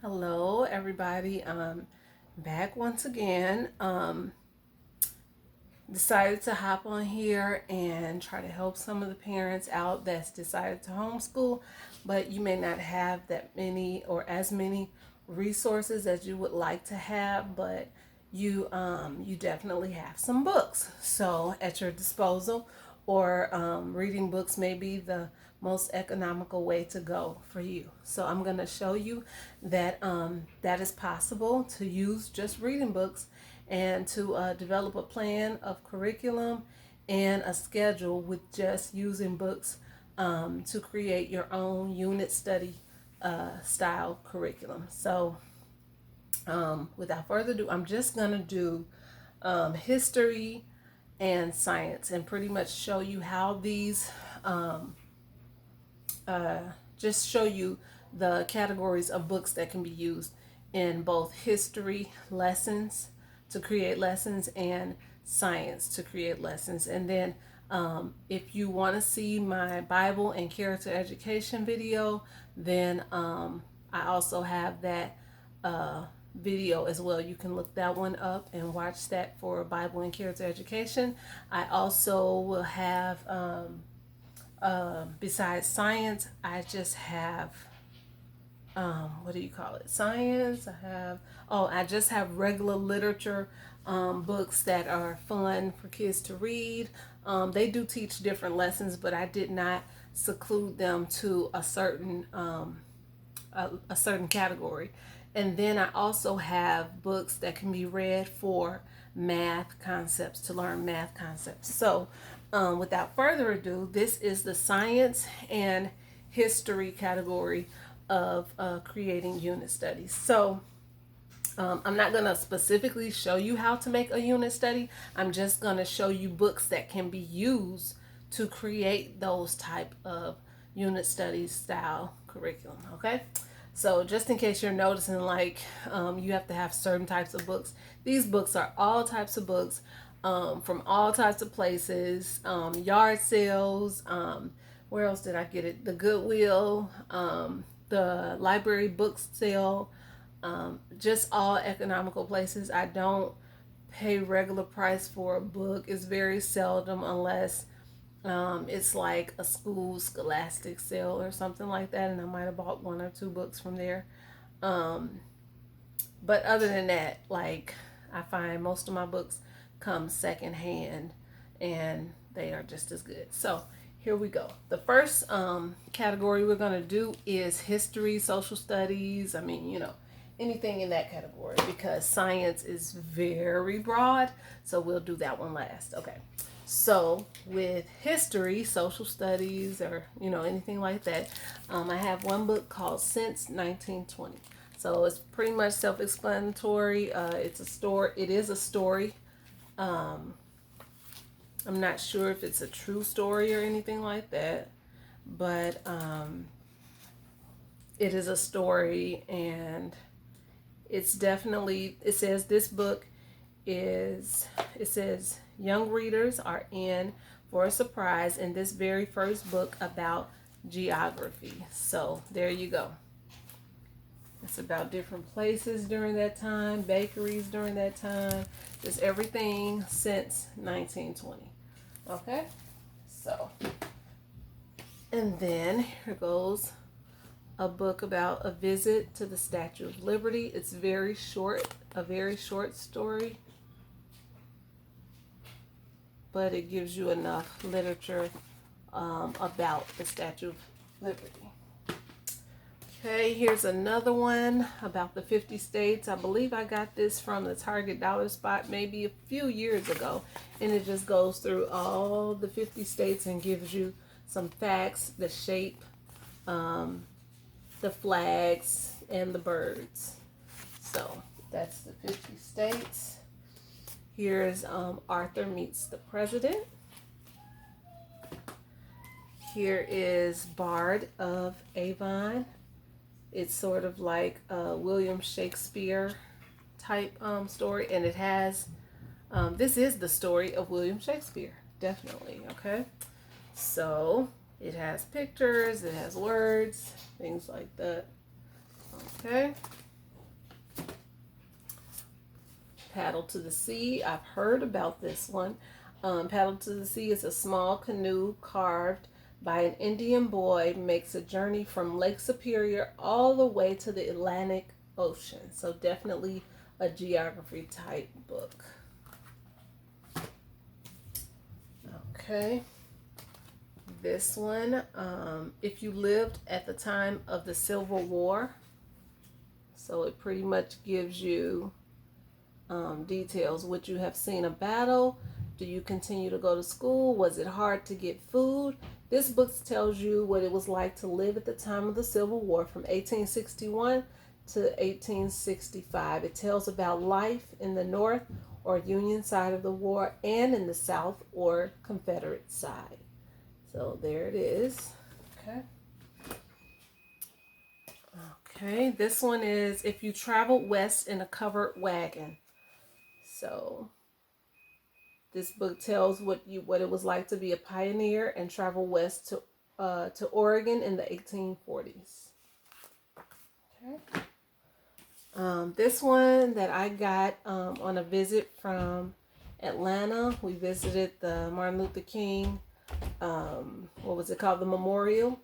Hello, everybody. Back once again. Decided to hop on here and try to help some of the parents out that's decided to homeschool, but you may not have that many or as many resources as you would like to have, but you definitely have some books so at your disposal, or reading books may be the most economical way to go for you. So I'm going to show you that that is possible to use just reading books and to develop a plan of curriculum and a schedule with just using books to create your own unit study style curriculum. So without further ado, I'm just going to do history and science and pretty much show you how these just show you the categories of books that can be used in both history lessons to create lessons and science to create lessons. And then if you want to see my Bible and character education video, then I also have that video as well. You can look that one up and watch that for Bible and character education. I also will have besides science, I just have what do you call it? Science. I just have regular literature books that are fun for kids to read. They do teach different lessons, but I did not seclude them to a certain category. And then I also have books that can be read for math concepts, to learn math concepts. So without further ado, this is the science and history category of creating unit studies. So I'm not going to specifically show you how to make a unit study. I'm just going to show you books that can be used to create those type of unit studies style curriculum. Okay. So just in case you're noticing, like you have to have certain types of books. These books are all types of books from all types of places, yard sales. Where else did I get it? The Goodwill, the library book sale, just all economical places. I don't pay regular price for a book. It's very seldom unless it's like a school scholastic sale or something like that, and I might have bought one or two books from there. But other than that, like, I find most of my books come secondhand and they are just as good. So here we go. The first category we're going to do is history, social studies. I mean, anything in that category, because science is very broad. So we'll do that one last. Okay. So with history, social studies, or anything like that, I have one book called Since 1920. So it's pretty much self-explanatory. It's a story. It is a story. I'm not sure if it's a true story or anything like that, but it is a story, and it's definitely, it says this book is, it says young readers are in for a surprise in this very first book about geography. So there you go. It's about different places during that time, bakeries during that time, just everything since 1920. Okay, so, and then here goes a book about a visit to the Statue of Liberty. It's very short, a very short story, but it gives you enough literature about the Statue of Liberty. Okay, here's another one about the 50 states. I believe I got this from the Target Dollar Spot maybe a few years ago, and it just goes through all the 50 states and gives you some facts, the shape, the flags, and the birds. So that's the 50 states. Here's Arthur Meets the President. Here is Bard of Avon. It's sort of like a William Shakespeare type story, and it has, this is the story of William Shakespeare, definitely, okay? So it has pictures, it has words, things like that, okay? Paddle to the Sea. I've heard about this one. Paddle to the Sea is a small canoe carved by an Indian boy, makes a journey from Lake Superior all the way to the Atlantic Ocean. So definitely a geography type book. Okay. This one, if you lived at the time of the Civil War, so it pretty much gives you details. Would you have seen a battle? Do you continue to go to school? Was it hard to get food? This book tells you what it was like to live at the time of the Civil War from 1861 to 1865. It tells about life in the North or Union side of the war and in the South or Confederate side. So there it is. Okay. Okay, this one is If You Traveled West in a Covered Wagon. So this book tells what it was like to be a pioneer and travel west to Oregon in the 1840s. Okay. This one that I got on a visit from Atlanta. We visited the Martin Luther King, what was it called? The Memorial.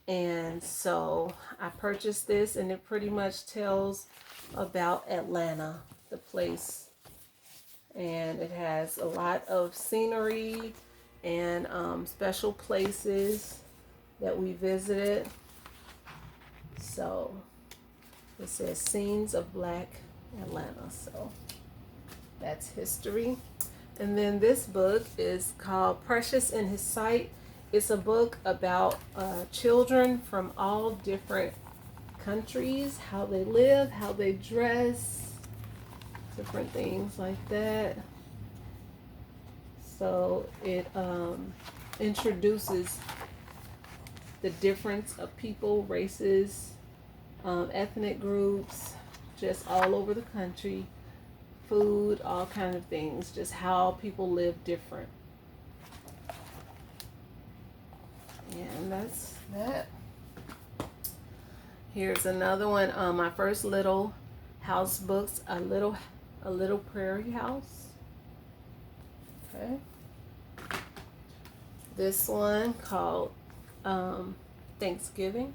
And so I purchased this, and it pretty much tells about Atlanta, the place. And it has a lot of scenery and special places that we visited. So it says Scenes of Black Atlanta. So that's history. And then this book is called Precious in His Sight. It's a book about children from all different countries, how they live, how they dress, different things like that. So it introduces the difference of people, races, ethnic groups, just all over the country, food, all kinds of things, just how people live different. And that's that. Here's another one. My first little house books, a little prairie house. Okay. This one called Thanksgiving.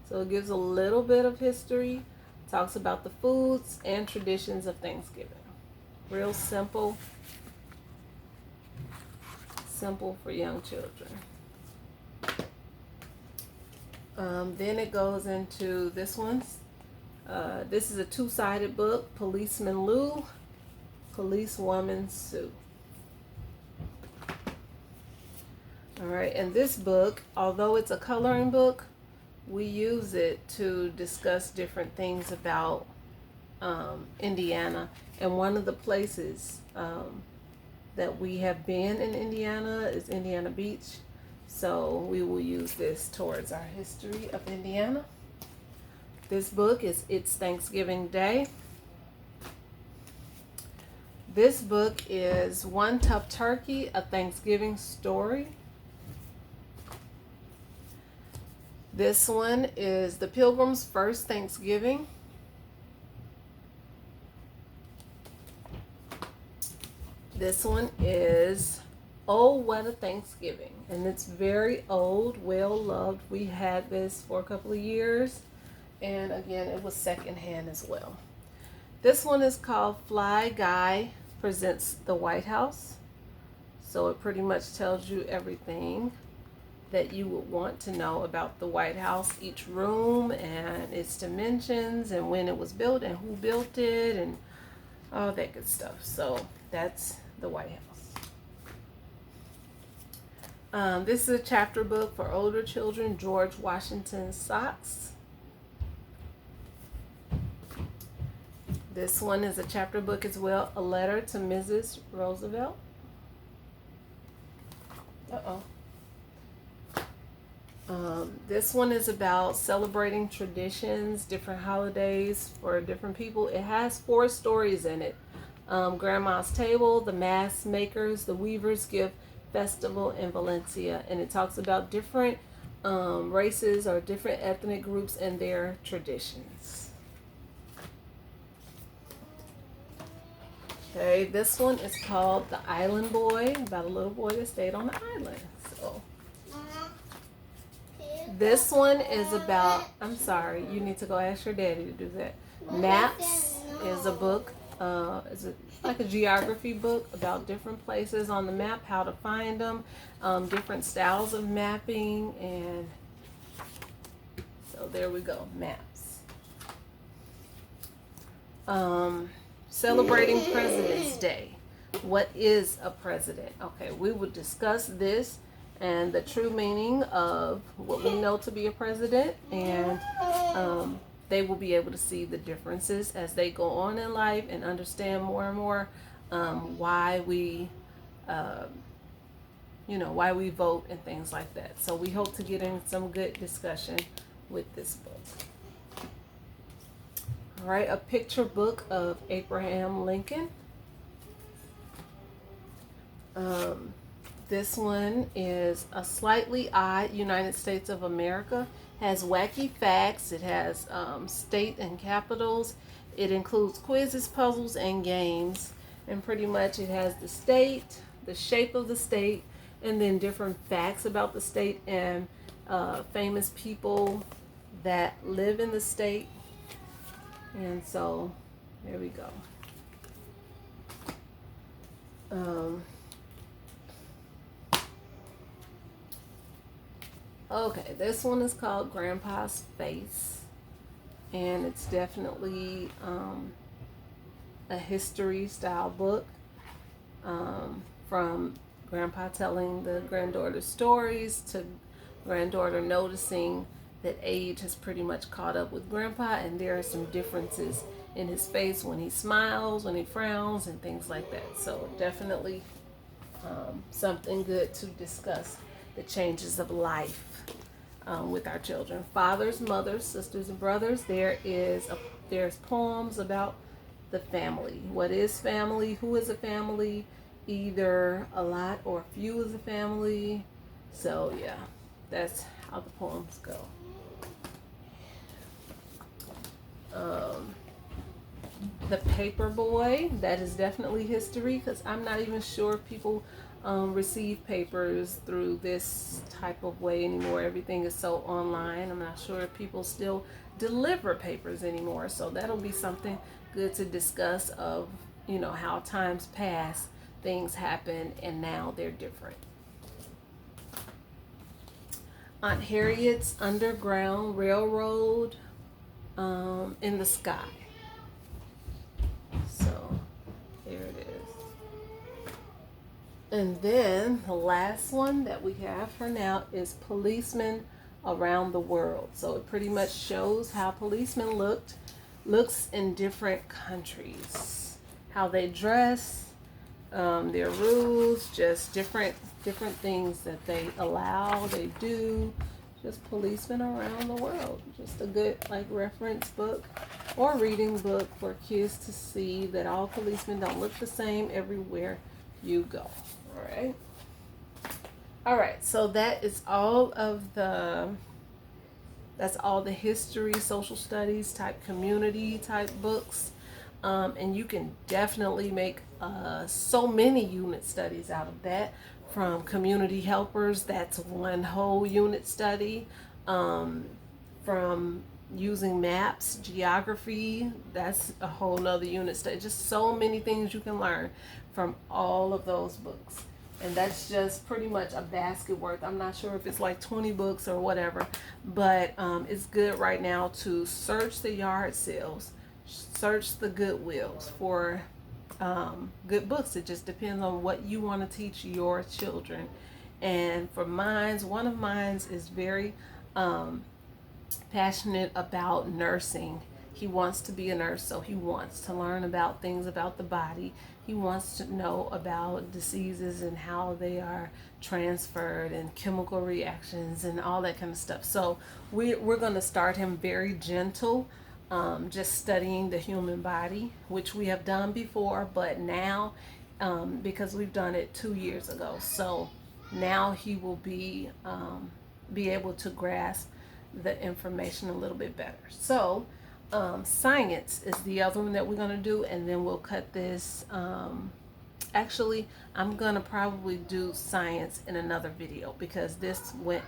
So it gives a little bit of history, talks about the foods and traditions of Thanksgiving. Real simple for young children. Then it goes into this one's. This is a two-sided book, Policeman Lou, Policewoman Sue. All right, and this book, although it's a coloring book, we use it to discuss different things about Indiana. And one of the places that we have been in Indiana is Indiana Beach. So we will use this towards our history of Indiana. This book is It's Thanksgiving Day. This book is One Tough Turkey, A Thanksgiving Story. This one is The Pilgrim's First Thanksgiving. This one is Oh, What a Thanksgiving. And it's very old, well loved. We had this for a couple of years. And again, it was secondhand as well. This one is called Fly Guy Presents the White House. So it pretty much tells you everything that you would want to know about the White House, each room and its dimensions and when it was built and who built it and all that good stuff. So that's the White House. This is a chapter book for older children, George Washington Socks. This one is a chapter book as well, A Letter to Mrs. Roosevelt. This one is about celebrating traditions, different holidays for different people. It has 4 stories in it. Grandma's Table, The Mask Makers, The Weavers Gift Festival in Valencia. And it talks about different races or different ethnic groups and their traditions. Okay, this one is called The Island Boy, about a little boy that stayed on the island. So this one is about, I'm sorry, you need to go ask your daddy to do that. Maps is a book, like a geography book about different places on the map, how to find them, different styles of mapping, and so there we go, maps. Celebrating President's Day. What is a president? Okay, we will discuss this and the true meaning of what we know to be a president, and they will be able to see the differences as they go on in life and understand more and more why we why we vote and things like that. So we hope to get in some good discussion with this book. All right, a picture book of Abraham Lincoln. This one is a slightly odd United States of America. Has wacky facts. It has state and capitals. It includes quizzes, puzzles, and games. And pretty much it has the state, the shape of the state, and then different facts about the state and famous people that live in the state. And so there we go. Okay, this one is called Grandpa's Face, and it's definitely a history style book, from Grandpa telling the granddaughter stories to granddaughter noticing that age has pretty much caught up with Grandpa, and there are some differences in his face when he smiles, when he frowns, and things like that. So definitely something good to discuss the changes of life with our children. Fathers, mothers, sisters, and brothers. There's poems about the family. What is family? Who is a family? Either a lot or few is a family. So yeah, that's how the poems go. The Paper Boy, that is definitely history, because I'm not even sure people receive papers through this type of way anymore. Everything is so online. I'm not sure if people still deliver papers anymore. So that'll be something good to discuss of, how times pass, things happen, and now they're different. Aunt Harriet's Underground Railroad in the Sky. So there it is. And then the last one that we have for now is Policemen Around the World. So it pretty much shows how policemen looks in different countries, how they dress, their rules, just different things that they allow, they do. Just policemen around the world. Just a good reference book or reading book for kids to see that all policemen don't look the same everywhere you go. All right, so that's all the history, social studies type, community type books. And you can definitely make so many unit studies out of that. From community helpers, that's one whole unit study. From using maps, geography, that's a whole nother unit study. Just so many things you can learn from all of those books. And that's just pretty much a basket worth. I'm not sure if it's like 20 books or whatever, but it's good right now to search the yard sales, search the Goodwills for good books. It just depends on what you want to teach your children. And for one of mine is very passionate about nursing. He wants to be a nurse, so he wants to learn about things about the body. He wants to know about diseases and how they are transferred and chemical reactions and all that kind of stuff. So we're going to start him very gentle, just studying the human body, which we have done before, but now because we've done it 2 years ago, so now he will be able to grasp the information a little bit better. So Science is the other one that we're going to do, and then we'll cut this. Actually, I'm going to probably do science in another video because this went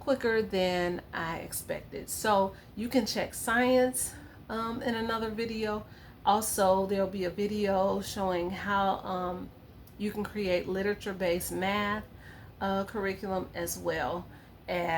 quicker than I expected. So you can check science in another video. Also, there'll be a video showing how you can create literature-based math curriculum as well as